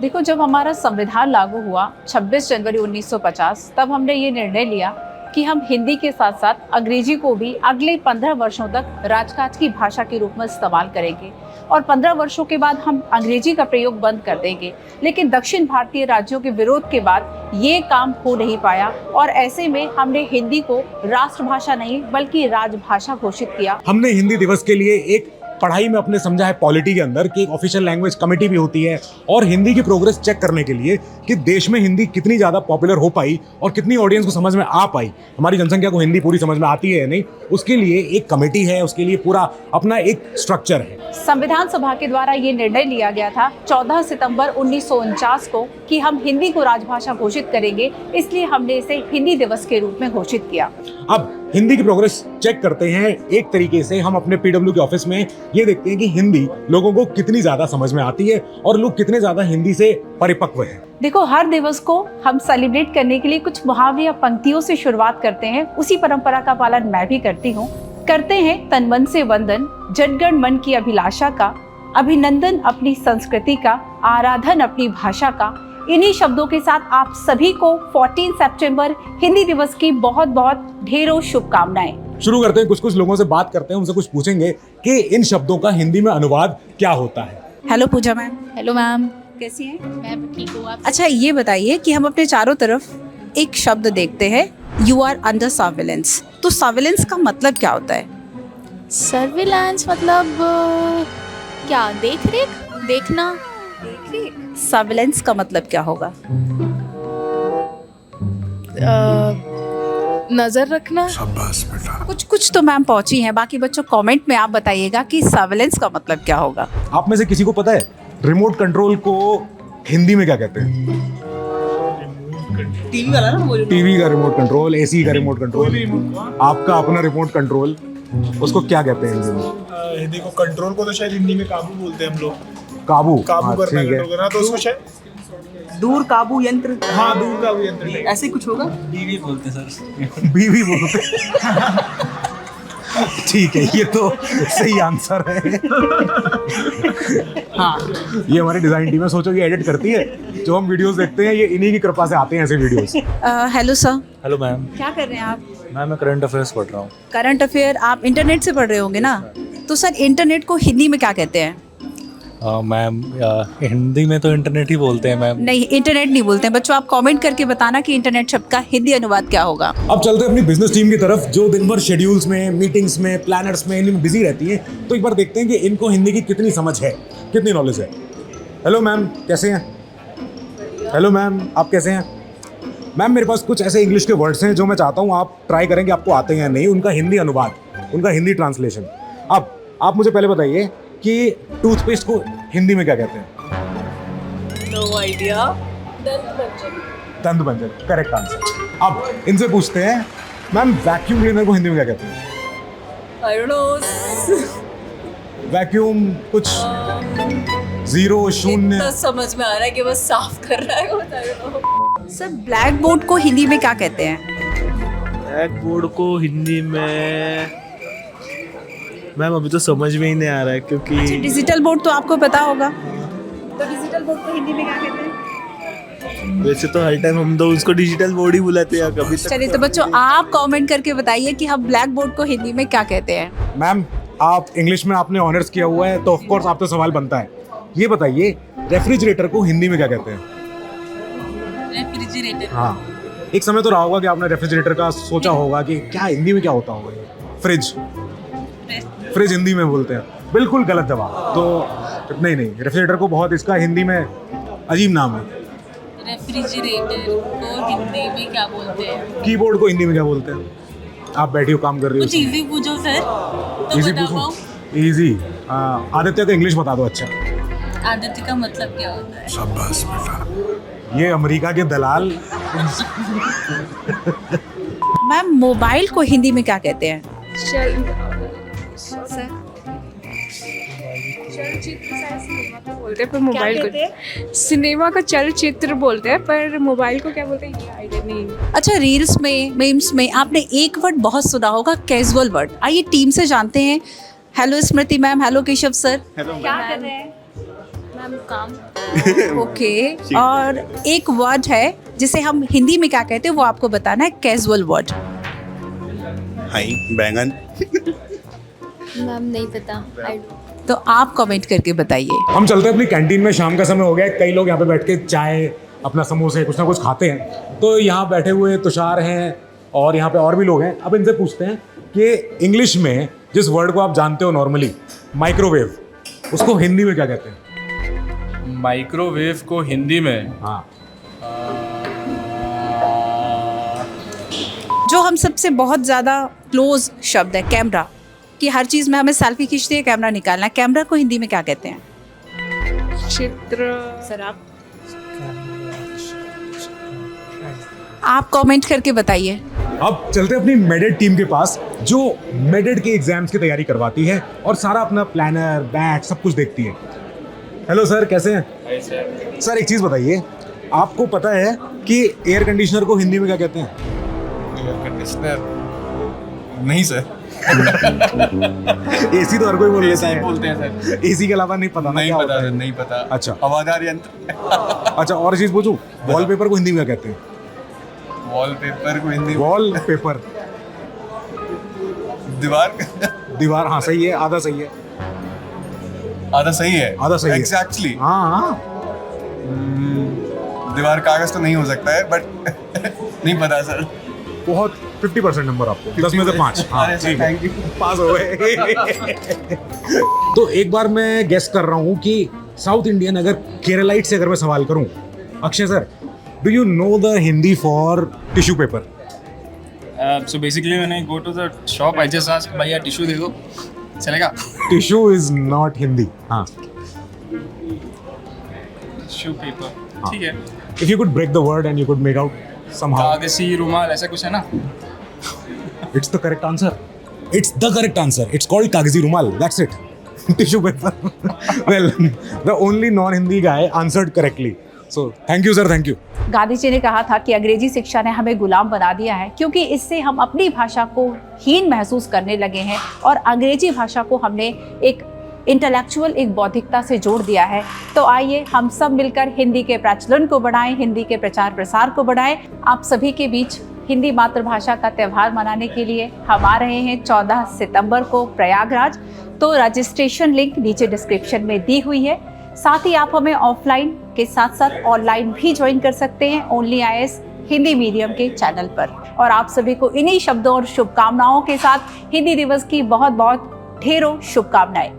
देखो, जब हमारा संविधान लागू हुआ 26 जनवरी 1950, तब हमने ये निर्णय लिया कि हम हिंदी के साथ साथ अंग्रेजी को भी अगले 15 वर्षों तक राजकाज की भाषा के रूप में इस्तेमाल करेंगे और 15 वर्षों के बाद हम अंग्रेजी का प्रयोग बंद कर देंगे। लेकिन दक्षिण भारतीय राज्यों के विरोध के बाद ये काम हो नहीं पाया और ऐसे में हमने हिंदी को राष्ट्रभाषा नहीं बल्कि राजभाषा घोषित किया। हमने हिंदी दिवस के लिए एक पढ़ाई में अपने समझा है पॉलिटी के अंदर कि एक ऑफिशियल लैंग्वेज कमेटी भी होती है और हिंदी की प्रोग्रेस चेक करने के लिए कि देश में हिंदी कितनी ज़्यादा पॉपुलर हो पाई और कितनी ऑडियंस को समझ में आ पाई, हमारी जनसंख्या को हिंदी पूरी समझ में आती है या नहीं, उसके लिए एक कमेटी है, उसके लिए पूरा अपना एक स्ट्रक्चर है। संविधान सभा के द्वारा ये निर्णय लिया गया था 14 सितंबर 1949 को कि हम हिंदी को राजभाषा घोषित करेंगे, इसलिए हमने इसे हिंदी दिवस के रूप में घोषित किया। अब हिंदी की प्रोग्रेस चेक करते हैं एक तरीके से हम अपने पीडब्ल्यू के ऑफिस में ये देखते हैं कि हिंदी लोगों को कितनी ज्यादा समझ में आती है और लोग कितने ज्यादा हिंदी से परिपक्व हैं। देखो, हर दिवस को हम सेलिब्रेट करने के लिए कुछ मुहावरे या पंक्तियों से शुरुआत करते हैं। उसी परंपरा का पालन मैं भी करती हूँ। करते हैं तन मन से वंदन, जनगण मन की अभिलाषा का, अभिनंदन अपनी संस्कृति का, आराधन अपनी भाषा का। इन्हीं शब्दों के साथ आप सभी को 14 सितंबर हिंदी दिवस की बहुत बहुत ढेरों शुभकामनाएं। शुरू करते हैं, कुछ लोगों से बात करते हैं, उनसे कुछ पूछेंगे कि इन शब्दों का हिंदी में अनुवाद क्या होता है। हेलो पूजा मैम। हेलो मैम, कैसी हैं? मैं ठीक हूँ। आप? अच्छा, ये बताइए कि हम अपने चारों तरफ एक शब्द देखते हैं, यू आर अंडर सर्विलेंस। तो सर्विलेंस का मतलब क्या होता है? सर्विलांस मतलब क्या? देख रेख, देखना। सर्विलेंस का मतलब क्या होगा? नजर रखना। कुछ तो मैम पहुंची हैं, बाकी बच्चों कमेंट में आप बताइएगा कि सर्विलेंस का मतलब क्या होगा। आप में से किसी को पता है रिमोट कंट्रोल को हिंदी में क्या कहते हैं? टीवी वाला ना, टीवी का रिमोट कंट्रोल, एसी का रिमोट कंट्रोल, आपका अपना रिमोट कंट्रोल, उसको क्या कहते हैं हिंदी में? हिंदी को कंट्रोल को तो शायद हिंदी में काबू बोलते हैं हम लोग। काबू काबू करना, ठीक है। कंट्रोल करना, तो उसको शायद दूर काबू यंत्र, हाँ, दूर काबू यंत्र टाइप। ऐसे कुछ होगा। बीवी बोलते सर। बीवी बोलते ठीक है, ये तो सही आंसर है। हाँ, ये हमारी डिजाइन टीम है, सोचो ये एडिट करती है, जो हम वीडियोस देखते हैं ये इन्हीं की कृपा से आते हैं ऐसे videos. Hello sir. Hello ma'am. क्या कर रहे हैं आप? मैम मैं करंट अफेयर्स पढ़ रहा हूँ। करंट अफेयर आप इंटरनेट से पढ़ रहे होंगे ना? तो सर, इंटरनेट को हिंदी में क्या कहते हैं? मैम हिंदी में तो इंटरनेट ही बोलते हैं मैम। नहीं, इंटरनेट नहीं बोलते हैं बच्चों। आप कमेंट करके बताना कि इंटरनेट शब्द का हिंदी अनुवाद क्या होगा। अब चलते हैं अपनी बिजनेस टीम की तरफ, जो दिन भर शेड्यूल्स में, मीटिंग्स में, प्लानर्स में, इनमें बिजी रहती है। तो एक बार देखते हैं कि इनको हिंदी की कितनी समझ है, कितनी नॉलेज है। हेलो मैम, कैसे हैं? हेलो मैम, आप कैसे हैं? मैम, मेरे पास कुछ ऐसे इंग्लिश के वर्ड्स हैं जो मैं चाहता हूँ आप ट्राई करें कि आपको आते हैं या नहीं, उनका हिंदी अनुवाद, उनका हिंदी ट्रांसलेशन। अब आप मुझे पहले बताइए कि टूथपेस्ट को हिंदी में क्या कहते हैं? No idea. दंत मंजन, करेक्ट आंसर। अब इनसे पूछते हैं, मैम वैक्यूम क्लीनर को हिंदी में क्या कहते हैं? I don't know. वैक्यूम कुछ जीरो, शून्य। तो समझ में आ रहा है कि बस साफ कर रहा है वो। सर, ब्लैक बोर्ड को हिंदी में क्या कहते हैं? ब्लैक बोर्ड को हिंदी में मैम अभी तो समझ में ही नहीं आ रहा है, क्योंकि डिजिटल बोर्ड तो आपको पता होगा। तो डिजिटल बोर्ड को हिंदी में क्या कहते हैं? वैसे तो हर टाइम हम तो उसको डिजिटल बोर्ड ही बुलाते हैं कभी तक। चलिए, तो बच्चों आप कमेंट करके बताइए कि हम ब्लैक बोर्ड को हिंदी में क्या कहते हैं। मैम, आप इंग्लिश में आपने ऑनर्स किया हुआ है, तो ऑफ कोर्स आपसे सवाल बनता है, ये बताइए रेफ्रिजरेटर को हिंदी में क्या कहते हैं? रेफ्रिजरेटर। हाँ, एक समय तो रहा होगा कि आपने रेफ्रिजरेटर का सोचा होगा कि क्या हिंदी में क्या होता होगा ये। फ्रिज, फ्रिज हिंदी में बोलते हैं। बिल्कुल गलत जवाब। तो नहीं, रेफ्रिजरेटर को बहुत इसका हिंदी में अजीब नाम है। रेफ्रिजरेटर को हिंदी में क्या बोलते हैं? कीबोर्ड को हिंदी में क्या बोलते हैं? आप बैठी हो, काम कर रही हो। कुछ इजी पूछो सर, तो इजी बता पूछूं? पाऊं। इजी। आदित्य का इंग्लिश बता दो। अच्छा, आदित्य का मतलब क्या होता है? शाबाश बेटा, ये अमेरिका के दलाल। मैम, मोबाइल को हिंदी में क्या कहते हैं? बोलते हैं पर मोबाइल को सिनेमा का चलचित्र बोलते हैं, पर मोबाइल को क्या बोलते हैं ये आइडिया नहीं। अच्छा, रील्स में, मीम्स में आपने एक वर्ड बहुत सुना होगा, कैजुअल वर्ड। आइए टीम से जानते हैं। हेलो स्मृति मैम, हेलो केशव सर। क्या कर रहे हैं? मैम काम ओके, और एक वर्ड है जिसे हम हिंदी में क्या कहते हैं वो आपको बताना है, कैजुअल वर्ड। हाई बैंगन। मैम नहीं पता आई तो आप कमेंट करके बताइए। हम चलते हैं अपनी कैंटीन में, शाम का समय हो गया है, कई लोग यहाँ पे बैठ के चाय, अपना समोसे, कुछ ना कुछ खाते हैं। तो यहाँ बैठे हुए तुषार हैं और यहाँ पे और भी लोग हैं। अब इनसे पूछते हैं कि इंग्लिश में जिस वर्ड को आप जानते हो नॉर्मली, माइक्रोवेव, उसको हिंदी में क्या कहते हैं? माइक्रोवेव को हिंदी में हाँ, जो हम सबसे बहुत ज़्यादा क्लोज शब्द है कैमरा, कि हर चीज़ में हमें सेल्फी खींचते हैं, कैमरा निकालना है, कैमरा को हिंदी में क्या कहते हैं? चित्र। सर आप कमेंट करके बताइए। अब चलते हैं अपनी मेडेड टीम के पास, जो मेडेड के एग्जाम्स की तैयारी करवाती है और सारा अपना प्लानर, बैग, सब कुछ देखती है। हेलो सर, कैसे हैं? सर एक चीज़ बताइए, आपको पता है कि एयर कंडीशनर को हिंदी में क्या कहते हैं? एयर कंडीशनर नहीं सर। एसी तो हर कोई बोल लेता है। बोलते हैं सर। एसी के अलावा नहीं पता ना नहीं क्या पता होता सर, है? नहीं पता। अच्छा। हवादार यंत्र। अच्छा, और चीज़ पूछूं, वॉलपेपर को हिंदी में क्या कहते हैं? वॉलपेपर को हिंदी में वॉलपेपर। दीवार। दीवार, हाँ सही है, आधा सही है। आधा सही है। आधा सही है। एग्जैक्टली। हाँ, दीवार कागज तो नहीं हो सकता है, बट नहीं पता सर। बहुत 50% नंबर आपको, 10 में से 5। हाँ अरे सर, ठीक है, thank you। पास हो गए। तो एक बार मैं गेस कर रहा हूँ कि साउथ इंडियन, अगर केरलाइट से अगर मैं सवाल करूँ, Akshay sir, do you know the Hindi for tissue paper? So basically when I go to the shop, I just ask भैया टिश्यू दे दो, चलेगा? Tissue is not Hindi. हाँ, टिश्यू पेपर, ठीक है। If you could break the word and you could make out somehow. कागजी रुमाल, ऐसा कुछ है ना? It's the correct answer. It's the correct answer. It's called कागजी रुमाल. That's it. Tissue paper. Well, the only non-Hindi guy answered correctly. So, thank you, sir. Thank you. Gandhi ji ने कहा था कि अंग्रेजी शिक्षा ने हमें गुलाम बना दिया है, क्योंकि इससे हम अपनी भाषा को हीन महसूस करने लगे हैं और अंग्रेजी भाषा को हमने एक इंटेलेक्चुअल, एक बौद्धिकता से जोड़ दिया है। तो आइए हम सब मिलकर हिंदी के प्रचलन को बढ़ाएं, हिंदी के प्रचार प्रसार को बढ़ाएं। आप सभी के बीच हिंदी मातृभाषा का त्यौहार मनाने के लिए हम आ रहे हैं 14 सितंबर को प्रयागराज। तो रजिस्ट्रेशन लिंक नीचे डिस्क्रिप्शन में दी हुई है। साथ ही आप हमें ऑफलाइन के साथ साथ ऑनलाइन भी ज्वाइन कर सकते हैं ओनली IAS हिंदी मीडियम के चैनल पर। और आप सभी को इन्हीं शब्दों और शुभकामनाओं के साथ हिंदी दिवस की बहुत बहुत ढेरों शुभकामनाएं।